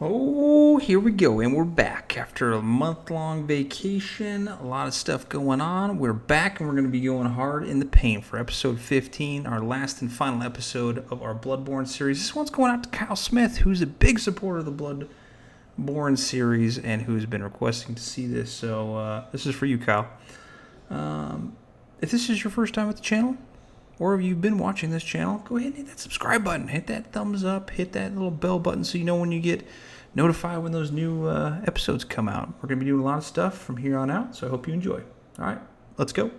Oh, here we go, and we're back after a month-long vacation. A lot of stuff going on. We're back, and we're going to be going hard in the paint for episode 15, our last and final episode of our Bloodborne series. This one's going out to Kyle Smith, who's a big supporter of the Bloodborne series and who's been requesting to see this. So this is for you, Kyle. If this is your first time with the channel, or if you've been watching this channel, go ahead and hit that subscribe button, hit that thumbs up, hit that little bell button so you know when you get notified when those new episodes come out. We're going to be doing a lot of stuff from here on out, so I hope you enjoy. All right, let's go.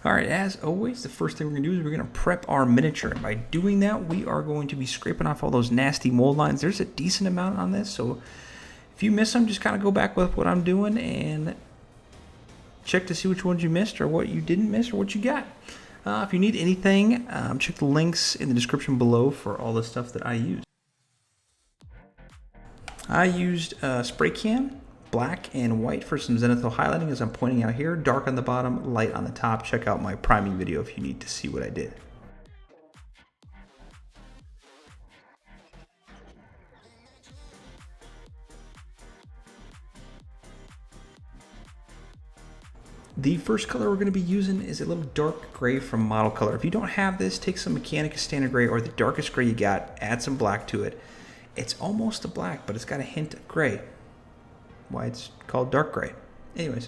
All right, as always, the first thing we're going to do is we're going to prep our miniature. And by doing that, we are going to be scraping off all those nasty mold lines. There's a decent amount on this, so if you miss them, just kind of go back with what I'm doing and check to see which ones you missed or what you didn't miss or what you got. If you need anything, check the links in the description below for all the stuff that I used. I used spray can, black and white for some zenithal highlighting as I'm pointing out here. Dark on the bottom, light on the top. Check out my priming video if you need to see what I did. The first color we're going to be using is a little dark gray from Model Color. If you don't have this, take some Mechanica Standard Gray or the darkest gray you got, add some black to it. It's almost a black, but it's got a hint of gray. Why it's called dark gray. Anyways,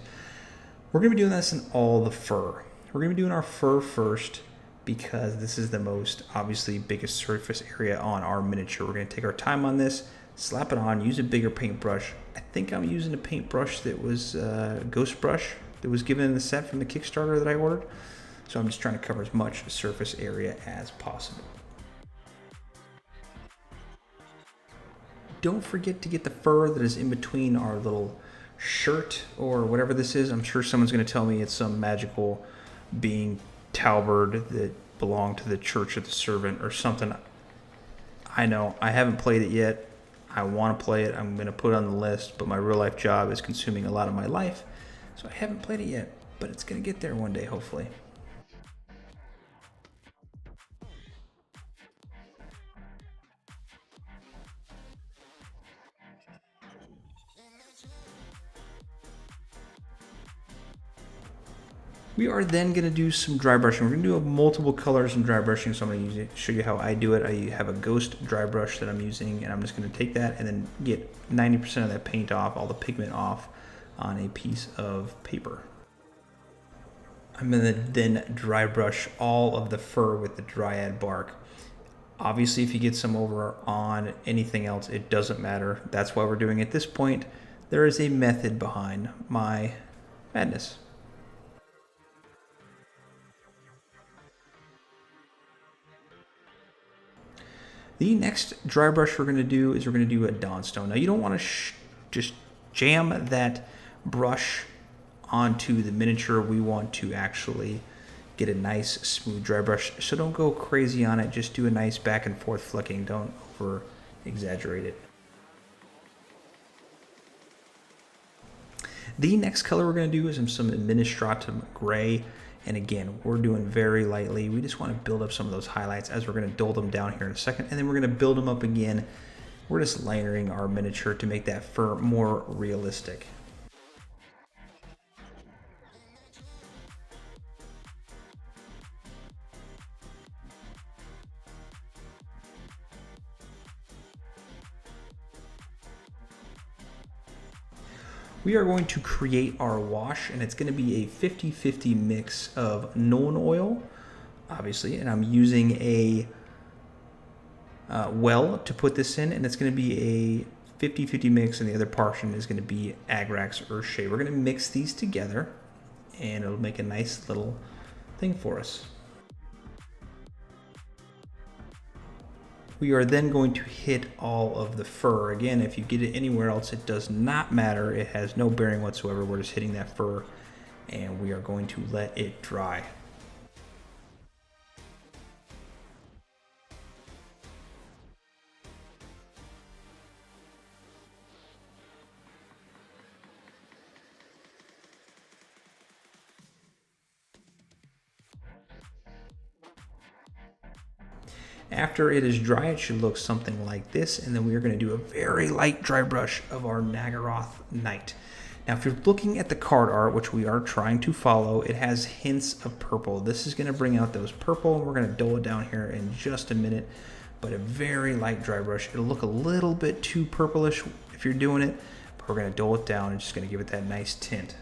we're going to be doing this in all the fur. We're going to be doing our fur first because this is the most, obviously, biggest surface area on our miniature. We're going to take our time on this, slap it on, use a bigger paintbrush. I think I'm using a paintbrush that was Ghost Brush that was given in the set from the Kickstarter that I ordered. So I'm just trying to cover as much surface area as possible. Don't forget to get the fur that is in between our little shirt or whatever this is. I'm sure someone's going to tell me it's some magical being Talberd that belonged to the Church of the Servant or something. I know, I haven't played it yet. I want to play it. I'm going to put it on the list, but my real life job is consuming a lot of my life. So I haven't played it yet, but it's going to get there one day, hopefully. We are then going to do some dry brushing. We're going to do multiple colors in dry brushing, so I'm going to show you how I do it. I have a ghost dry brush that I'm using, and I'm just going to take that and then get 90% of that paint off, all the pigment off, on a piece of paper. I'm going to then dry brush all of the fur with the Dryad Bark. Obviously, if you get some over on anything else, it doesn't matter. That's why we're doing it at this point. There is a method behind my madness. The next dry brush we're going to do is we're going to do a Dawnstone. Now, you don't want to just jam that brush onto the miniature. We want to actually get a nice smooth dry brush, so don't go crazy on it. Just do a nice back and forth flicking. Don't over exaggerate it. The next color we're going to do is some Administratum Grey, and again, we're doing very lightly. We just want to build up some of those highlights as we're going to dull them down here in a second, and then we're going to build them up again. We're just layering our miniature to make that fur more realistic. We are going to create our wash, and it's going to be a 50-50 mix of Nulin Oil, obviously, and I'm using a well to put this in, and it's going to be a 50-50 mix, and the other portion is going to be Agrax Earthshade. We're going to mix these together, and it'll make a nice little thing for us. We are then going to hit all of the fur. Again, if you get it anywhere else, it does not matter. It has no bearing whatsoever. We're just hitting that fur, and we are going to let it dry. After it is dry, it should look something like this, and then we are going to do a very light dry brush of our Naggaroth Night. Now, if you're looking at the card art, which we are trying to follow, it has hints of purple. This is going to bring out those purple, and we're going to dull it down here in just a minute, but a very light dry brush. It'll look a little bit too purplish if you're doing it, but we're going to dull it down and just going to give it that nice tint.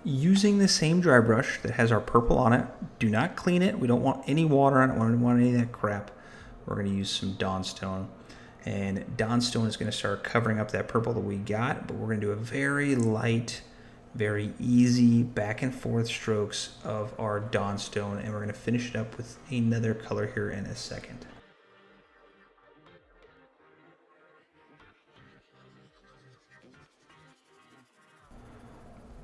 Using the same dry brush that has our purple on it, do not clean it. We don't want any water on it. We don't want any of that crap. We're going to use some Dawnstone. And Dawnstone is going to start covering up that purple that we got, but we're going to do a very light, very easy back and forth strokes of our Dawnstone, and we're going to finish it up with another color here in a second.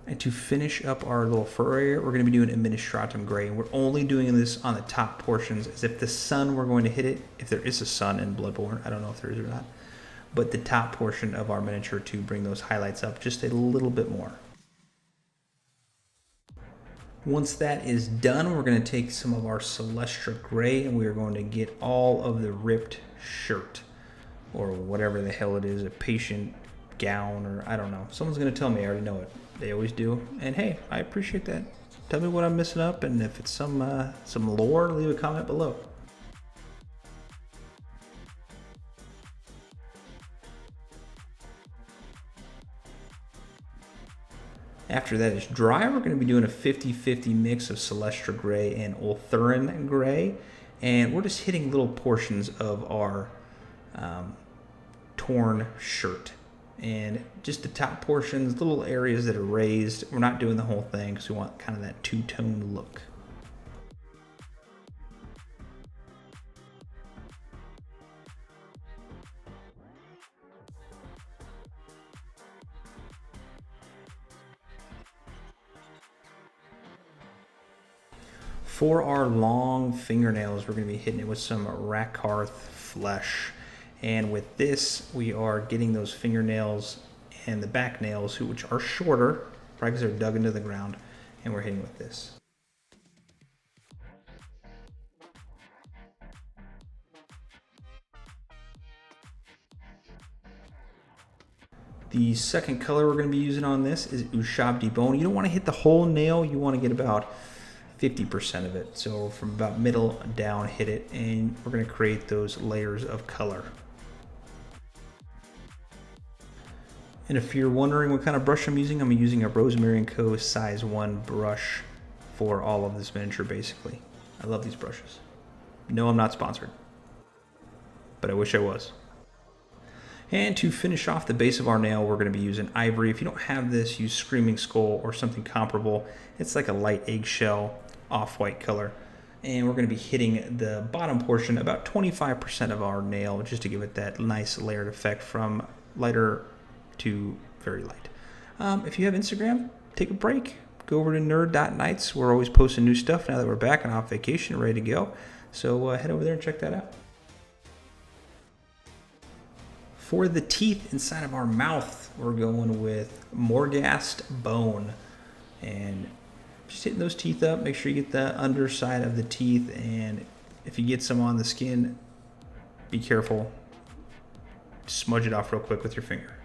And to finish up our little fur area, we're going to be doing Administratum Grey. And we're only doing this on the top portions as if the sun were going to hit it, if there is a sun in Bloodborne. I don't know if there is or not. But the top portion of our miniature to bring those highlights up just a little bit more. Once that is done, we're going to take some of our Celestra Grey and we are going to get all of the ripped shirt or whatever the hell it is, a patient gown, or I don't know. Someone's going to tell me, I already know it. They always do. And hey, I appreciate that. Tell me what I'm missing up, and if it's some lore, leave a comment below. After that is dry, we're going to be doing a 50-50 mix of Celestra Grey and Ulthuan Grey. And we're just hitting little portions of our torn shirt. And just the top portions, little areas that are raised. We're not doing the whole thing because we want kind of that two-tone look. For our long fingernails, we're going to be hitting it with some Rakarth Flesh. And with this, we are getting those fingernails and the back nails, which are shorter, probably because they're dug into the ground, and we're hitting with this. The second color we're going to be using on this is Ushabti Bone. You don't want to hit the whole nail, you want to get about 50% of it. So from about middle down, hit it, and we're going to create those layers of color. And if you're wondering what kind of brush I'm using a Rosemary & Co. size 1 brush for all of this miniature, basically. I love these brushes. No, I'm not sponsored, but I wish I was. And to finish off the base of our nail, we're going to be using Ivory. If you don't have this, use Screaming Skull or something comparable. It's like a light eggshell, off-white color. And we're going to be hitting the bottom portion, about 25% of our nail, just to give it that nice layered effect from lighter to very light. If you have Instagram, take a break. Go over to nerd.nights. We're always posting new stuff now that we're back and off vacation, ready to go. So head over there and check that out. For the teeth inside of our mouth, we're going with Morghast Bone. And just hitting those teeth up. Make sure you get the underside of the teeth. And if you get some on the skin, be careful. Smudge it off real quick with your finger.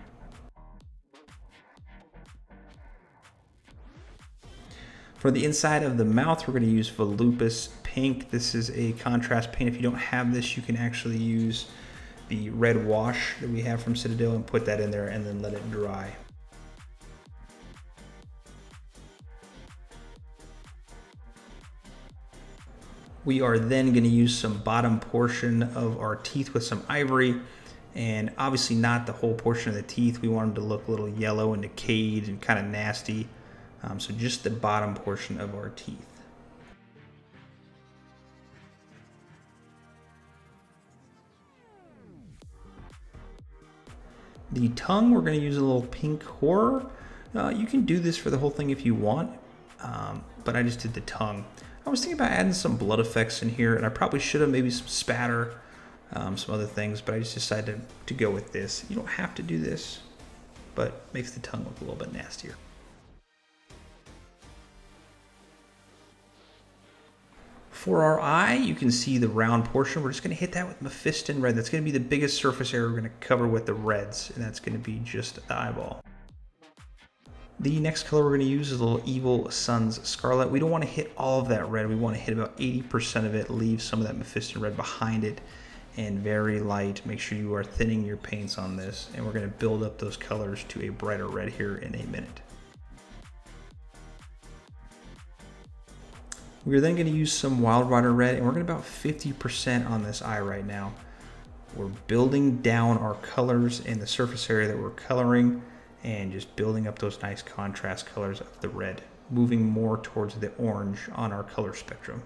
For the inside of the mouth, we're going to use Volupus Pink. This is a contrast paint. If you don't have this, you can actually use the red wash that we have from Citadel and put that in there and then let it dry. We are then going to use some bottom portion of our teeth with some Ivory, and obviously not the whole portion of the teeth. We want them to look a little yellow and decayed and kind of nasty. So just the bottom portion of our teeth. The tongue, we're going to use a little pink horror. You can do this for the whole thing if you want, but I just did the tongue. I was thinking about adding some blood effects in here, and I probably should have, maybe some spatter, some other things, but I just decided to go with this. You don't have to do this, but makes the tongue look a little bit nastier. For our eye, you can see the round portion. We're just going to hit that with Mephiston Red. That's going to be the biggest surface area we're going to cover with the reds, and that's going to be just the eyeball. The next color we're going to use is a little evil Sunz Scarlet. We don't want to hit all of that red. We want to hit about 80% of it, leave some of that Mephiston Red behind it, and very light. Make sure you are thinning your paints on this, and we're going to build up those colors to a brighter red here in a minute. We're then going to use some Wild Rider Red, and we're going to about 50% on this eye right now. We're building down our colors in the surface area that we're coloring, and just building up those nice contrast colors of the red, moving more towards the orange on our color spectrum.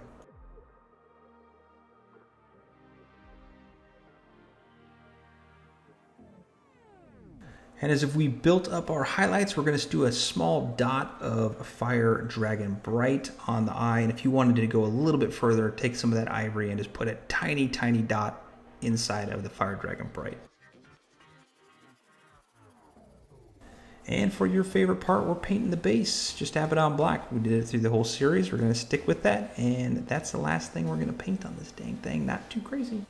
And as if we built up our highlights, we're going to do a small dot of Fire Dragon Bright on the eye. And if you wanted to go a little bit further, take some of that Ivory and just put a tiny, tiny dot inside of the Fire Dragon Bright. And for your favorite part, we're painting the base, just Abaddon Black. We did it through the whole series. We're going to stick with that. And that's the last thing we're going to paint on this dang thing. Not too crazy.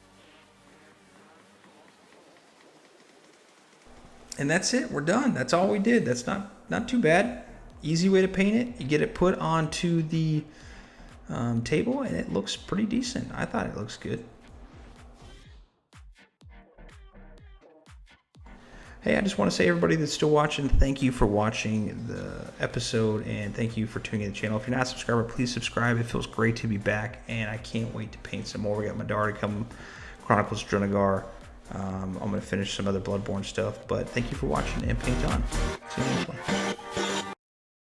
And that's it. We're done. That's all we did. That's not too bad. Easy way to paint it. You get it put onto the table, and it looks pretty decent. I thought it looks good. Hey, I just want to say, everybody that's still watching, thank you for watching the episode, and thank you for tuning in the channel. If you're not a subscriber, please subscribe. It feels great to be back, and I can't wait to paint some more. We got Madari coming, Chronicles Drunagar. I'm going to finish some other Bloodborne stuff, but thank you for watching, and paint on. See you next one.